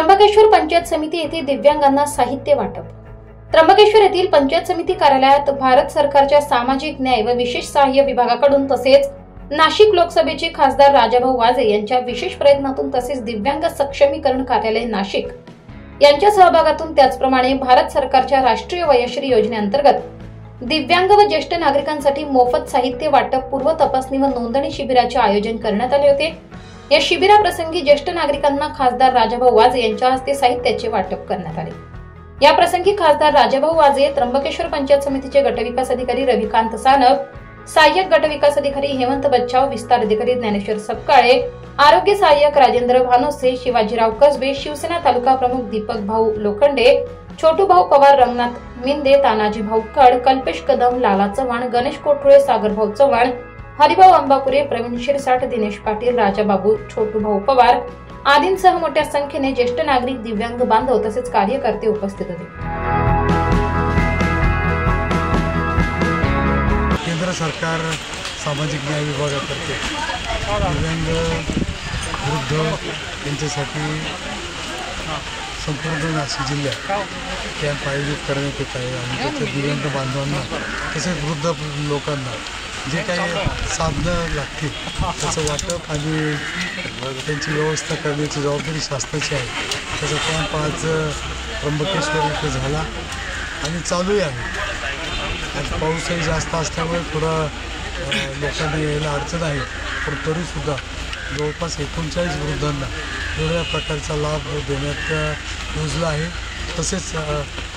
त्र्यंबकेश्वर पंचायत समिती येथे दिव्यांगांना साहित्य वाटप। त्र्यंबकेश्वर येथील पंचायत समिती कार्यालयात भारत सरकारच्या सामाजिक न्याय व विशेष सहाय्य विभागाकडून तसेच नाशिक लोकसभेचे खासदार राजाभाऊ वाजे यांच्या विशेष प्रयत्नातून तसेच दिव्यांग सक्षमीकरण कार्यालय नाशिक यांच्या सहभागातून त्याचप्रमाणे भारत सरकारच्या राष्ट्रीय वयश्री योजनेअंतर्गत दिव्यांग व ज्येष्ठ नागरिकांसाठी मोफत साहित्य वाटप पूर्व तपासणी व नोंदणी शिबिराचे आयोजन करण्यात आले होते। या शिबिराप्रसंगी ज्येष्ठ नागरिकांना खासदार राजाभाऊ वाजे यांच्या हस्ते साहित्याचे वाटप करण्यात आले। या प्रसंगी खासदार राजाभाऊ वाजे, त्र्यंबकेश्वर पंचायत समितीचे गटविकास अधिकारी रविकांत सानप, सहाय्यक गटविकास अधिकारी हेमंत बच्चाव, विस्तार अधिकारी ज्ञानेश्वर सपकाळे, आरोग्य सहाय्यक राजेंद्र भानोसे, शिवाजीराव कसबे, शिवसेना तालुका प्रमुख दीपक भाऊ लोखंडे, छोटू भाऊ पवार, रंगनाथ मिंदे, तानाजी भाऊ कड, कल्पेश कदम, लाला चव्हाण, गणेश कोठुळे, सागर भाऊ चव्हाण, हरिभाऊ अंबापुरे, प्रवीण शिरसाट, दिनेश पाटील, राजाबाबू, छोटू भाऊ पवार आदींसह मोठ्या संख्येने ज्येष्ठ नागरिक, दिव्यांग बांधव तसेच कार्यकर्ते उपस्थित होते। केंद्र सरकार सामाजिक न्याय विभागातर्फे दिव्यांग वृद्ध यांच्यासाठी संपूर्ण नाशिक जिल्ह्यात कॅम्प आयोजित करण्यात येत आहे आणि त्याच्या दिव्यांग बांधवांना तसेच वृद्ध लोकांना जे काही साधनं लागतील त्याचं वाटप आणि त्यांची व्यवस्था करण्याची जबाबदारी शासनाची आहे। त्याचा कॅम्प आज त्र्यंबकेश्वर इथे झाला आणि चालूही आहे। आज पाऊसही जास्त असल्यामुळे थोडं लोकांना यायला अडचण आहे, पण तरीसुद्धा जवळपास 39 वृद्धांना वेगवेगळ्या प्रकारचा लाभ देण्यात योजला आहे। तसेच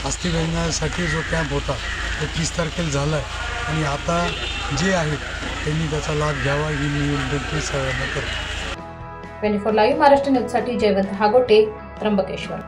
अस्थिव्यंगासाठी जो कॅम्प होता तो 30 तारखेला झाला आहे आणि आता जे आहेत त्यांनी त्याचा लाभ घ्यावा ही मी विनंती सर्वांना करतो। 24 लाईव्ह महाराष्ट्र न्यूजसाठी जयवंत हागोटे, त्र्यंबकेश्वर।